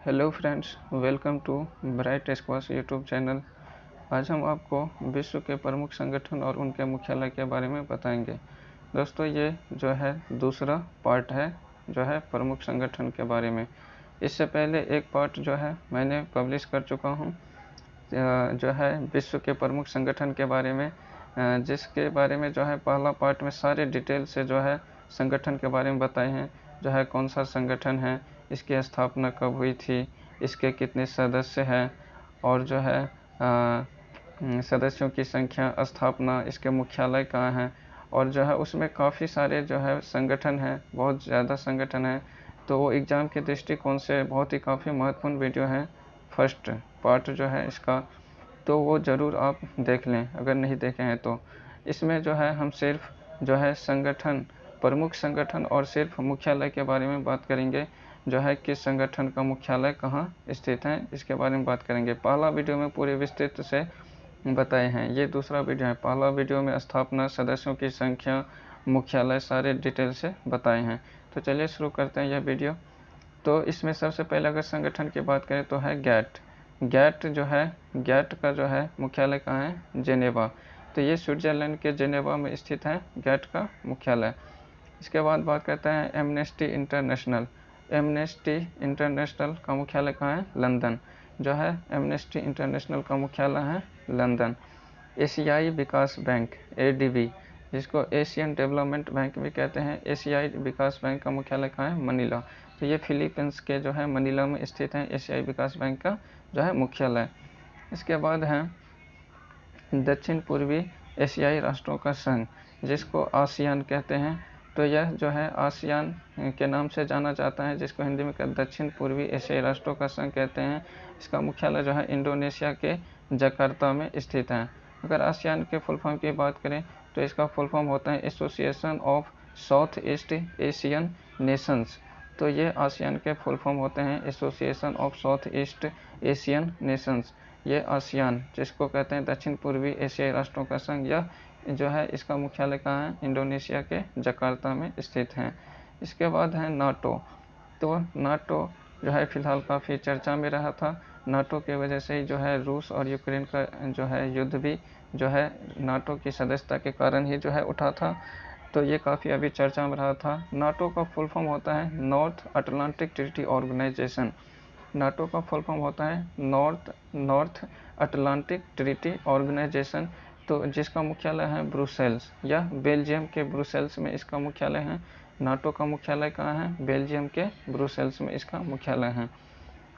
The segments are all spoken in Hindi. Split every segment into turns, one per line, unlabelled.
Hello friends, welcome to bright squash YouTube channel. आज हम आपको विश्व के प्रमुख संगठन और उनके मुख्यालय के बारे में बताएंगे। दोस्तों, ये जो है दूसरा पार्ट है जो है प्रमुख संगठन के बारे में। इससे पहले एक पार्ट जो है मैंने पब्लिश कर चुका हूँ जो है विश्व के प्रमुख संगठन के बारे में, जिसके बारे में जो है पहला पार्ट में सारे डिटेल से जो है संगठन के बारे में बताए हैं। जो है कौन सा संगठन है, इसकी स्थापना कब हुई थी, इसके कितने सदस्य हैं और जो है सदस्यों की संख्या, स्थापना, इसके मुख्यालय कहाँ हैं और जो है उसमें काफ़ी सारे जो है संगठन हैं, बहुत ज़्यादा संगठन हैं। तो वो एग्ज़ाम के दृष्टिकोण से बहुत ही काफ़ी महत्वपूर्ण वीडियो है, फर्स्ट पार्ट जो है इसका। तो वो ज़रूर आप देख लें अगर नहीं देखे हैं तो। इसमें जो है हम सिर्फ जो है संगठन, प्रमुख संगठन और सिर्फ मुख्यालय के बारे में बात करेंगे। जो है किस संगठन का मुख्यालय कहाँ स्थित है, इसके बारे में बात करेंगे। पहला वीडियो में पूरे विस्तृत से बताए हैं, ये दूसरा वीडियो है। पहला वीडियो में स्थापना, सदस्यों की संख्या, मुख्यालय सारे डिटेल से बताए हैं। तो चलिए शुरू करते हैं यह वीडियो। तो इसमें सबसे पहले अगर संगठन की बात करें तो है गैट। गैट जो है, गैट का जो है मुख्यालय कहाँ है, जेनेवा। तो ये स्विट्ज़रलैंड के जेनेवा में स्थित है गैट का मुख्यालय। इसके बाद बात करते हैं एमनेस्टी इंटरनेशनल। एमनेस्टी इंटरनेशनल का मुख्यालय कहाँ है, लंदन। जो है एमनेस्टी इंटरनेशनल का मुख्यालय है लंदन। एशियाई विकास बैंक एडीबी, जिसको एशियन डेवलपमेंट बैंक भी कहते हैं, एशियाई विकास बैंक का मुख्यालय कहाँ है, मनीला। तो ये फिलीपींस के जो है मनीला में स्थित है एशियाई विकास बैंक का जो है मुख्यालय। इसके बाद है दक्षिण पूर्वी एशियाई राष्ट्रों का संघ, जिसको आसियान कहते हैं। तो यह जो है आसियान के नाम से जाना जाता है, जिसको हिंदी में दक्षिण पूर्वी एशियाई राष्ट्रों का संघ कहते हैं। इसका मुख्यालय जो है इंडोनेशिया के जकार्ता में स्थित है। अगर आसियान के फुल फॉर्म की बात करें तो इसका फुल फॉर्म होता है association of south east Asian Nations. तो ये आसियान के फुल फॉर्म होते हैं association of south east Asian Nations. ये आसियान, जिसको कहते हैं दक्षिण पूर्वी एशियाई राष्ट्रों का संघ, यह जो है इसका मुख्यालय कहाँ है, इंडोनेशिया के जकार्ता में स्थित है। इसके बाद है नाटो। तो नाटो जो है फिलहाल काफ़ी चर्चा में रहा था। नाटो की वजह से ही जो है रूस और यूक्रेन का जो है युद्ध भी जो है नाटो की सदस्यता के कारण ही जो है उठा था। तो ये काफ़ी अभी चर्चा में रहा था। नाटो का फुल फॉर्म होता है North Atlantic Treaty Organization. NATO का फुल फॉर्म होता है नॉर्थ अटलांटिक ट्रीटी ऑर्गेनाइजेशन। तो जिसका मुख्यालय है ब्रुसेल्स, या बेल्जियम के ब्रुसेल्स में इसका मुख्यालय है। नाटो का मुख्यालय कहाँ है, बेल्जियम के ब्रुसेल्स में इसका मुख्यालय है।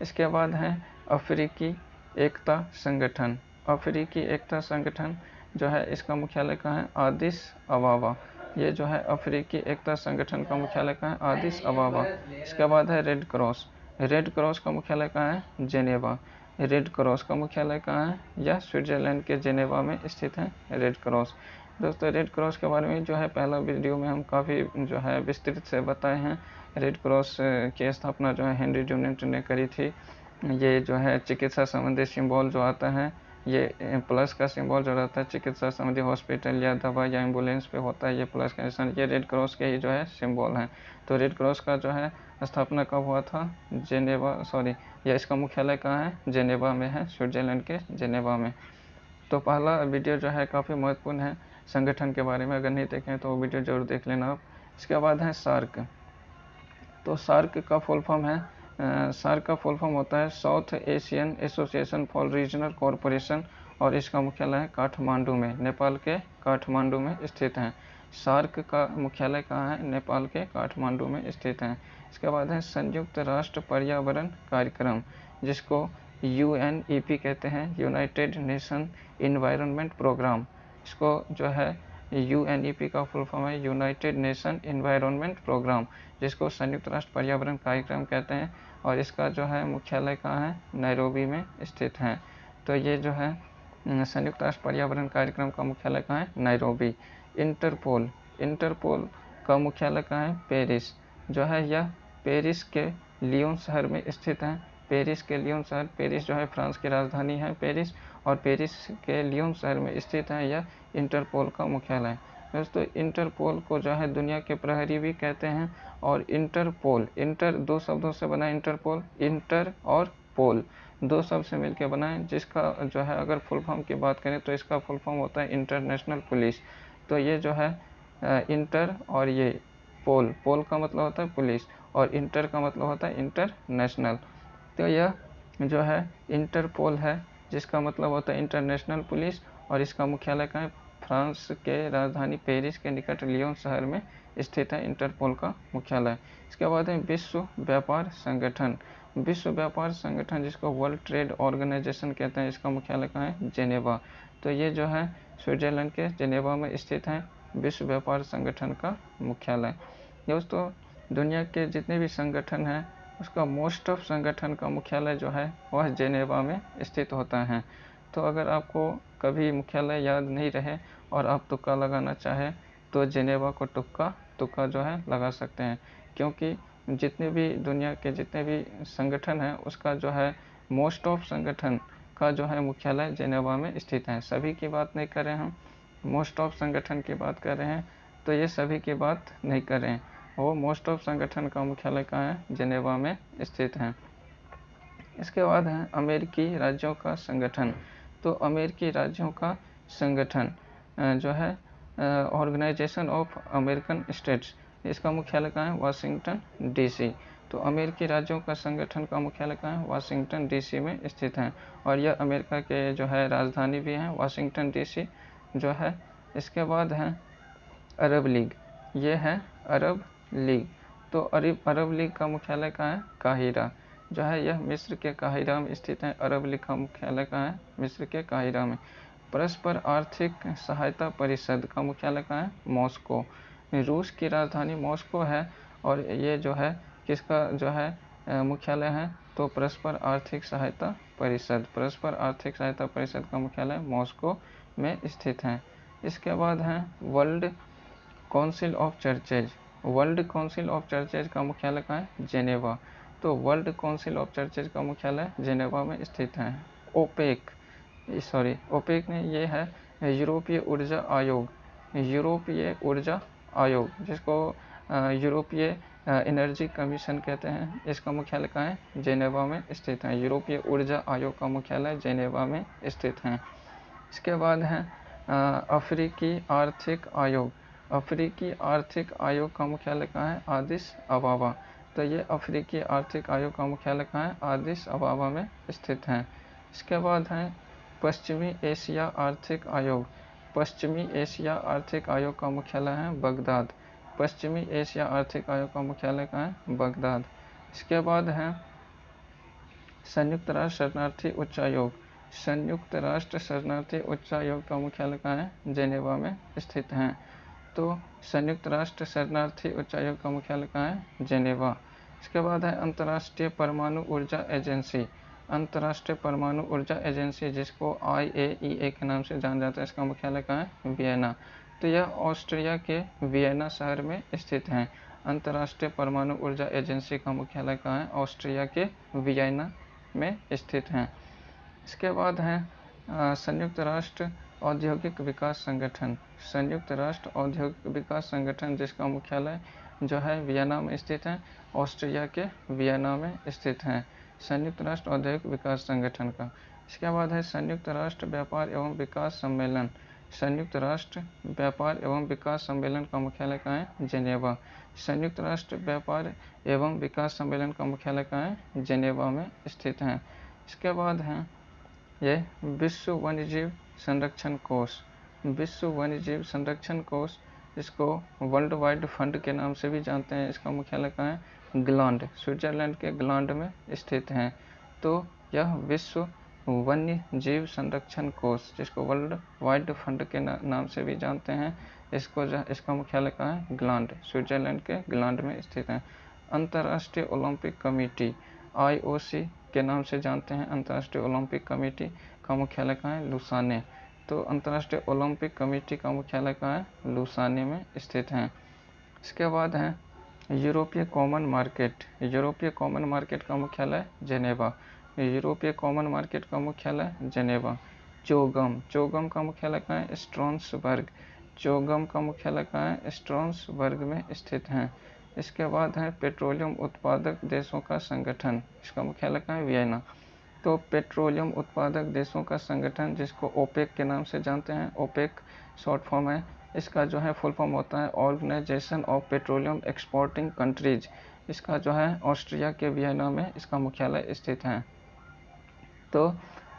इसके बाद है अफ्रीकी एकता संगठन। अफ्रीकी एकता संगठन जो है इसका मुख्यालय कहाँ है, आदिस अबाबा। ये जो है अफ्रीकी एकता संगठन का मुख्यालय कहाँ है, आदिस अबाबा। इसके बाद है रेड क्रॉस। रेड क्रॉस का मुख्यालय कहाँ है, जेनेवा। रेड क्रॉस का मुख्यालय कहाँ है, यह स्विट्जरलैंड के जेनेवा में स्थित है रेड क्रॉस। दोस्तों, रेड क्रॉस के बारे में जो है पहला वीडियो में हम काफ़ी जो है विस्तृत से बताए हैं। रेड क्रॉस की स्थापना जो है हेनरी ड्यूनेंट ने करी थी। ये जो है चिकित्सा संबंधी सिंबल जो आता है, ये प्लस का सिंबल जो रहता है चिकित्सा संबंधी हॉस्पिटल या दवा या एम्बुलेंस पे होता है, ये प्लस का निशान, ये रेड क्रॉस के ही जो है सिंबल हैं। तो रेड क्रॉस का जो है स्थापना कब हुआ था, या इसका मुख्यालय कहाँ है, जेनेवा में है, स्विट्जरलैंड के जेनेवा में। तो पहला वीडियो जो है काफ़ी महत्वपूर्ण है संगठन के बारे में, अगर नहीं देखें तो वो वीडियो जरूर देख लेना आप। इसके बाद है सार्क। तो सार्क का फुल फॉर्म है, सार्क का फुल फॉर्म होता है south Asian association for regional corporation, और इसका मुख्यालय है काठमांडू में, नेपाल के काठमांडू में स्थित है। सार्क का मुख्यालय कहाँ है, नेपाल के काठमांडू में स्थित है। इसके बाद है संयुक्त राष्ट्र पर्यावरण कार्यक्रम, जिसको UNEP कहते हैं, यूनाइटेड नेशन इन्वायरमेंट प्रोग्राम। इसको जो है UNEP का फुल फॉर्म है यूनाइटेड नेशन इन्वायरमेंट प्रोग्राम, जिसको संयुक्त राष्ट्र पर्यावरण कार्यक्रम कहते हैं, और इसका जो है मुख्यालय कहाँ है, नैरोबी में स्थित है। तो ये जो है संयुक्त राष्ट्र पर्यावरण कार्यक्रम का मुख्यालय कहाँ है, नैरोबी। इंटरपोल, इंटरपोल का मुख्यालय कहाँ है, पेरिस। जो है यह पेरिस के लियोन शहर में स्थित है। पेरिस के लियोन शहर, पेरिस जो है फ्रांस की राजधानी है पेरिस, और पेरिस के लियोन शहर में स्थित है यह इंटरपोल का मुख्यालय। दोस्तों इंटरपोल को जो है दुनिया के प्रहरी भी कहते हैं। और इंटरपोल, इंटर 2 शब्दों से बना है इंटरपोल, इंटर और पोल 2 शब्द से मिलकर बना है, जिसका जो है अगर फुल फॉर्म की बात करें तो इसका फुल फॉर्म होता है इंटरनेशनल पुलिस। तो ये जो है इंटर और ये पोल, पोल का मतलब होता है पुलिस और इंटर का मतलब होता है इंटरनेशनल। तो यह जो है इंटरपोल है, जिसका मतलब होता है इंटरनेशनल पुलिस, और इसका मुख्यालय कहाँ है? फ्रांस के राजधानी पेरिस के निकट लियोन शहर में स्थित है इंटरपोल का मुख्यालय। इसके बाद है विश्व व्यापार संगठन। विश्व व्यापार संगठन जिसको वर्ल्ड ट्रेड ऑर्गेनाइजेशन कहते हैं, इसका मुख्यालय कहाँ है? जेनेवा। तो ये जो है स्विट्जरलैंड के जेनेवा में स्थित है विश्व व्यापार संगठन का मुख्यालय। दोस्तों दुनिया के जितने भी संगठन हैं उसका मोस्ट ऑफ संगठन का मुख्यालय जो है वह जेनेवा में स्थित होता है। तो अगर आपको कभी मुख्यालय याद नहीं रहे और आप तुक्का लगाना चाहें तो जेनेवा को तुक्का जो है लगा सकते हैं, क्योंकि जितने भी दुनिया के जितने भी संगठन हैं उसका जो है मोस्ट ऑफ संगठन का जो है मुख्यालय जेनेवा में स्थित है। सभी की बात नहीं कर रहे हैं हम, मोस्ट ऑफ संगठन की बात कर रहे हैं, तो ये सभी की बात नहीं कर रहे हैं। वो मोस्ट ऑफ संगठन का मुख्यालय कहाँ है? जेनेवा में स्थित है। इसके बाद है अमेरिकी राज्यों का संगठन। तो अमेरिकी राज्यों का संगठन जो है ऑर्गेनाइजेशन ऑफ अमेरिकन स्टेट्स, इसका मुख्यालय कहाँ है? Washington DC. तो अमेरिकी राज्यों का संगठन का मुख्यालय कहाँ है? वाशिंगटन डीसी में स्थित है, और यह अमेरिका के जो है राजधानी भी है वाशिंगटन डीसी जो है। इसके बाद है अरब लीग, ये है अरब लीग। तो अरब लीग का मुख्यालय कहाँ है? काहिरा जो है, यह मिस्र के काहिरा में स्थित है। अरब लीग का मुख्यालय कहाँ है? मिस्र के काहिरा में। परस्पर आर्थिक सहायता परिषद का मुख्यालय कहाँ है? मॉस्को। रूस की राजधानी मॉस्को है, और ये जो है किसका जो है मुख्यालय है? तो परस्पर आर्थिक सहायता परिषद, परस्पर आर्थिक सहायता परिषद का मुख्यालय मॉस्को में स्थित है। इसके बाद है world council of churches. World council of churches का मुख्यालय कहाँ है? जेनेवा। तो वर्ल्ड काउंसिल ऑफ चर्चेज का मुख्यालय जेनेवा में स्थित है। ओपेक ने ये है यूरोपीय ऊर्जा आयोग, यूरोपीय ऊर्जा आयोग जिसको यूरोपीय एनर्जी कमीशन कहते हैं, इसका मुख्यालय कहाँ है? जेनेवा में स्थित है। यूरोपीय ऊर्जा आयोग का मुख्यालय जेनेवा में स्थित है। इसके बाद है अफ्रीकी आर्थिक आयोग। अफ्रीकी आर्थिक आयोग का मुख्यालय कहाँ है? आदिस अबाबा। तो ये अफ्रीकी आर्थिक आयोग का मुख्यालय कहाँ है? आदिस अबाबा में स्थित है। इसके बाद है पश्चिमी एशिया आर्थिक आयोग। पश्चिमी एशिया आर्थिक आयोग का मुख्यालय है बगदाद। पश्चिमी एशिया आर्थिक आयोग का मुख्यालय कहाँ है? बगदाद। इसके बाद है संयुक्त राष्ट्र शरणार्थी उच्चायोग। संयुक्त राष्ट्र शरणार्थी उच्चायोग का मुख्यालय कहाँ है? जेनेवा में स्थित है। तो संयुक्त राष्ट्र शरणार्थी उच्चायोग का मुख्यालय कहाँ है? जेनेवा। इसके बाद है अंतर्राष्ट्रीय परमाणु ऊर्जा एजेंसी। अंतर्राष्ट्रीय परमाणु ऊर्जा एजेंसी जिसको IAEA के नाम से जाना जाता है, इसका मुख्यालय कहाँ है? वियना। तो यह ऑस्ट्रिया के वियना शहर में स्थित है। अंतर्राष्ट्रीय परमाणु ऊर्जा एजेंसी का मुख्यालय कहाँ है? ऑस्ट्रिया के वियना में स्थित है। इसके बाद है संयुक्त राष्ट्र औद्योगिक विकास संगठन। संयुक्त राष्ट्र औद्योगिक विकास संगठन जिसका मुख्यालय जो है वियना में स्थित है, ऑस्ट्रिया के वियना में स्थित है संयुक्त राष्ट्र औद्योगिक विकास संगठन का। इसके बाद है संयुक्त राष्ट्र व्यापार एवं विकास सम्मेलन। संयुक्त राष्ट्र व्यापार एवं विकास सम्मेलन का मुख्यालय कहाँ है? जेनेवा। संयुक्त राष्ट्र व्यापार एवं विकास सम्मेलन का मुख्यालय कहाँ है? जेनेवा में स्थित है। इसके बाद है ये विश्व वन्यजीव संरक्षण कोष। विश्व वन्यजीव संरक्षण कोष इसको वर्ल्ड वाइड फंड के नाम से भी जानते हैं, इसका मुख्यालय कहाँ है? ग्लांड, स्विट्जरलैंड के ग्लांड में स्थित है। तो यह विश्व वन्य जीव संरक्षण कोष जिसको वर्ल्ड वाइड फंड के नाम से भी जानते हैं, इसका मुख्यालय कहाँ है? ग्लांड, स्विट्जरलैंड के ग्लांड में स्थित है। अंतर्राष्ट्रीय ओलंपिक कमेटी IOC के नाम से जानते हैं, अंतर्राष्ट्रीय ओलंपिक कमेटी का मुख्यालय कहाँ है? लुसाने। तो अंतर्राष्ट्रीय ओलंपिक कमेटी का मुख्यालय कहाँ है? लुसाने में स्थित है। इसके बाद है यूरोपीय कॉमन मार्केट। यूरोपीय कॉमन मार्केट का मुख्यालय जेनेवा। यूरोपीय कॉमन मार्केट का मुख्यालय जेनेवा। चोगम, चोगम का मुख्यालय कहाँ है? स्ट्रासबर्ग। चोगम का मुख्यालय कहाँ है? स्ट्रासबर्ग में स्थित है। इसके बाद है पेट्रोलियम उत्पादक देशों का संगठन, इसका मुख्यालय कहाँ है? वियना। तो पेट्रोलियम उत्पादक देशों का संगठन, जिसको ओपेक के नाम से जानते हैं, ओपेक शॉर्ट फॉर्म है, इसका जो है फुल फॉर्म होता है organization of petroleum exporting countries. इसका जो है ऑस्ट्रिया के वियना में इसका मुख्यालय स्थित है। तो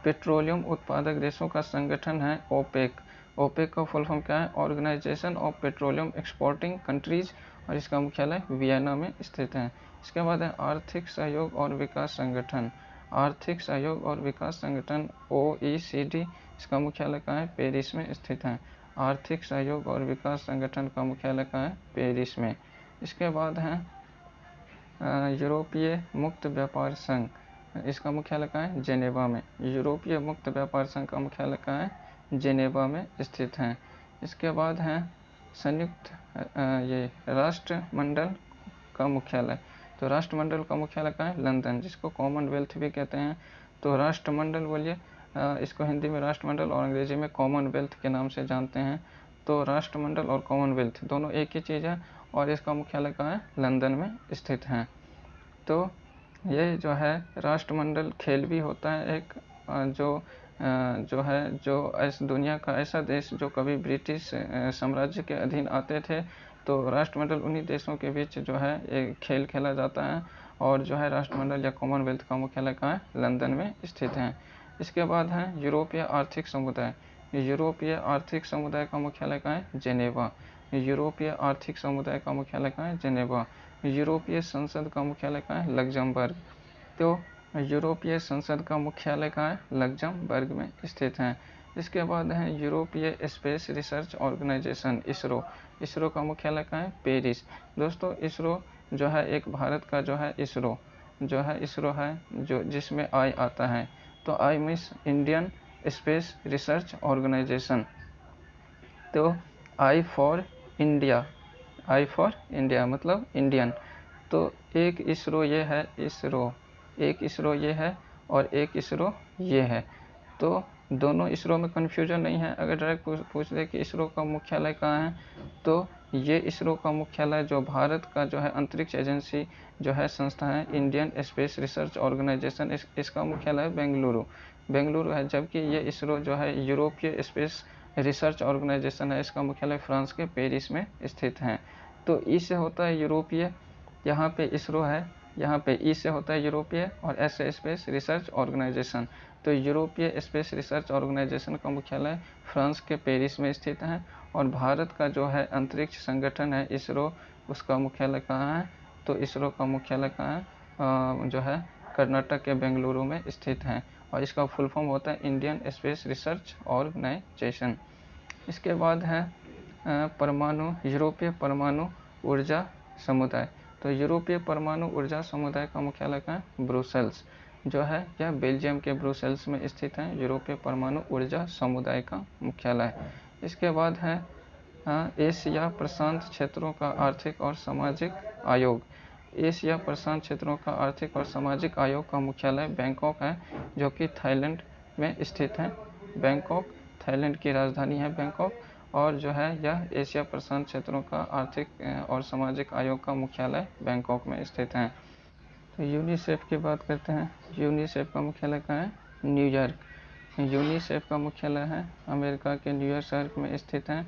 पेट्रोलियम उत्पादक देशों का संगठन है ओपेक। ओपेक का फुल फॉर्म क्या है? Organization of petroleum exporting countries, और इसका मुख्यालय वियना में स्थित है। इसके बाद है आर्थिक सहयोग और विकास संगठन। आर्थिक सहयोग और विकास संगठन OECD, इसका मुख्यालय कहाँ है? पेरिस में स्थित है। आर्थिक सहयोग और विकास संगठन का मुख्यालय कहाँ है? पेरिस में। इसके बाद है यूरोपीय मुक्त व्यापार संघ, इसका मुख्यालय कहाँ है? जेनेवा में। यूरोपीय मुक्त व्यापार संघ का मुख्यालय कहाँ है? जेनेवा में स्थित है। इसके बाद है संयुक्त ये राष्ट्रमंडल का मुख्यालय। तो राष्ट्रमंडल का मुख्यालय कहाँ है? लंदन, जिसको कॉमनवेल्थ भी कहते हैं। तो राष्ट्रमंडल बोलिए, इसको हिंदी में राष्ट्रमंडल और अंग्रेजी में कॉमनवेल्थ के नाम से जानते हैं। तो राष्ट्रमंडल और कॉमनवेल्थ दोनों एक ही चीज़ है, और इसका मुख्यालय कहाँ है? लंदन में स्थित है। तो ये जो है राष्ट्रमंडल खेल भी होता है एक, जो दुनिया का ऐसा देश जो कभी ब्रिटिश साम्राज्य के अधीन आते थे, तो राष्ट्रमंडल उन्हीं देशों के बीच जो है एक खेल खेला जाता है। और जो है राष्ट्रमंडल या कॉमनवेल्थ का मुख्यालय कहाँ है? लंदन में स्थित है। इसके बाद है यूरोपीय आर्थिक समुदाय। यूरोपीय आर्थिक समुदाय का मुख्यालय कहाँ है? जेनेवा। यूरोपीय आर्थिक समुदाय का मुख्यालय कहाँ है? जेनेवा। यूरोपीय संसद का मुख्यालय कहाँ है? लग्जमबर्ग। तो यूरोपीय संसद का मुख्यालय कहाँ है? लग्जमबर्ग में स्थित है। इसके बाद है यूरोपीय space research organization, ISRO. ISRO का मुख्यालय कहाँ है? पेरिस। दोस्तों इसरो जो है एक भारत का जो है इसरो है जो जिसमें आई आता है। तो I means Indian space research organization. तो आई फॉर इंडिया मतलब इंडियन। तो एक इसरो ये है, एक इसरो ये है और एक इसरो ये है। तो दोनों इसरो में कन्फ्यूजन नहीं है। अगर डायरेक्ट पूछ दे कि इसरो का मुख्यालय कहाँ है, तो ये इसरो का मुख्यालय जो भारत का जो है अंतरिक्ष एजेंसी जो है संस्था है, इंडियन स्पेस रिसर्च ऑर्गेनाइजेशन, इसका मुख्यालय बेंगलुरु है। जबकि ये इसरो जो है यूरोपीय स्पेस रिसर्च ऑर्गेनाइजेशन है, इसका मुख्यालय फ्रांस के पेरिस में स्थित है। तो ई से होता है यूरोपीय, यहाँ पे इसरो है, यहाँ पे ई से होता है यूरोपीय, और एस से स्पेस रिसर्च ऑर्गेनाइजेशन। तो यूरोपीय स्पेस रिसर्च ऑर्गेनाइजेशन का मुख्यालय फ्रांस के पेरिस में स्थित है। और भारत का जो है अंतरिक्ष संगठन है इसरो, उसका मुख्यालय कहाँ है? तो इसरो का मुख्यालय कहाँ है? जो है कर्नाटक के बेंगलुरु में स्थित है, और इसका फुल फॉर्म होता है इंडियन स्पेस रिसर्च ऑर्गेनाइजेशन। इसके बाद है यूरोपीय परमाणु ऊर्जा समुदाय। तो यूरोपीय परमाणु ऊर्जा समुदाय का मुख्यालय कहाँ है? ब्रुसेल्स जो है यह बेल्जियम के ब्रुसेल्स में स्थित है, यूरोपीय परमाणु ऊर्जा समुदाय का मुख्यालय। इसके बाद है एशिया प्रशांत क्षेत्रों का आर्थिक और सामाजिक आयोग। एशिया प्रशांत क्षेत्रों का आर्थिक और सामाजिक आयोग का मुख्यालय बैंकॉक है, जो कि थाईलैंड में स्थित है। बैंकॉक थाईलैंड की राजधानी है बैंकॉक, और जो है यह एशिया प्रशांत क्षेत्रों का आर्थिक और सामाजिक आयोग का मुख्यालय बैंकॉक में स्थित है। तो यूनिसेफ की बात करते हैं। यूनिसेफ का मुख्यालय कहाँ है? न्यूयॉर्क। यूनिसेफ का मुख्यालय है अमेरिका के न्यूयॉर्क शहर में स्थित है,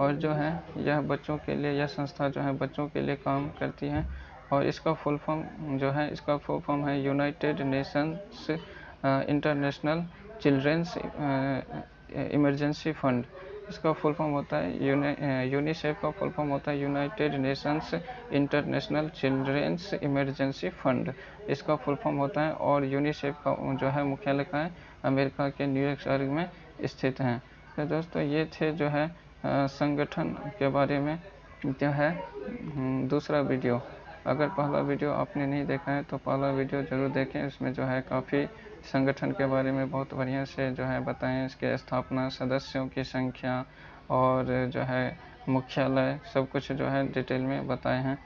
और जो है यह बच्चों के लिए, यह संस्था जो है बच्चों के लिए काम करती है। और इसका फुल फॉर्म है United Nations International Children's Emergency Fund. इसका फुल फॉर्म होता है यूनिसेफ का फुल फॉर्म होता है United Nations International Children's Emergency Fund, इसका फुल फॉर्म होता है। और यूनिसेफ का जो है मुख्यालय कहाँ है? अमेरिका के न्यूयॉर्क शहर में स्थित है। तो दोस्तों ये थे जो है संगठन के बारे में जो है दूसरा वीडियो। अगर पहला वीडियो आपने नहीं देखा है तो पहला वीडियो ज़रूर देखें, इसमें जो है काफ़ी संगठन के बारे में बहुत बढ़िया से जो है बताएं, इसके स्थापना, सदस्यों की संख्या और जो है मुख्यालय, सब कुछ जो है डिटेल में बताए हैं।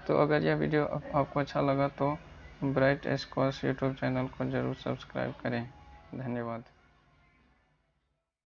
तो अगर यह वीडियो आपको अच्छा लगा तो ब्राइट स्क्वाश यूट्यूब चैनल को ज़रूर सब्सक्राइब करें। धन्यवाद।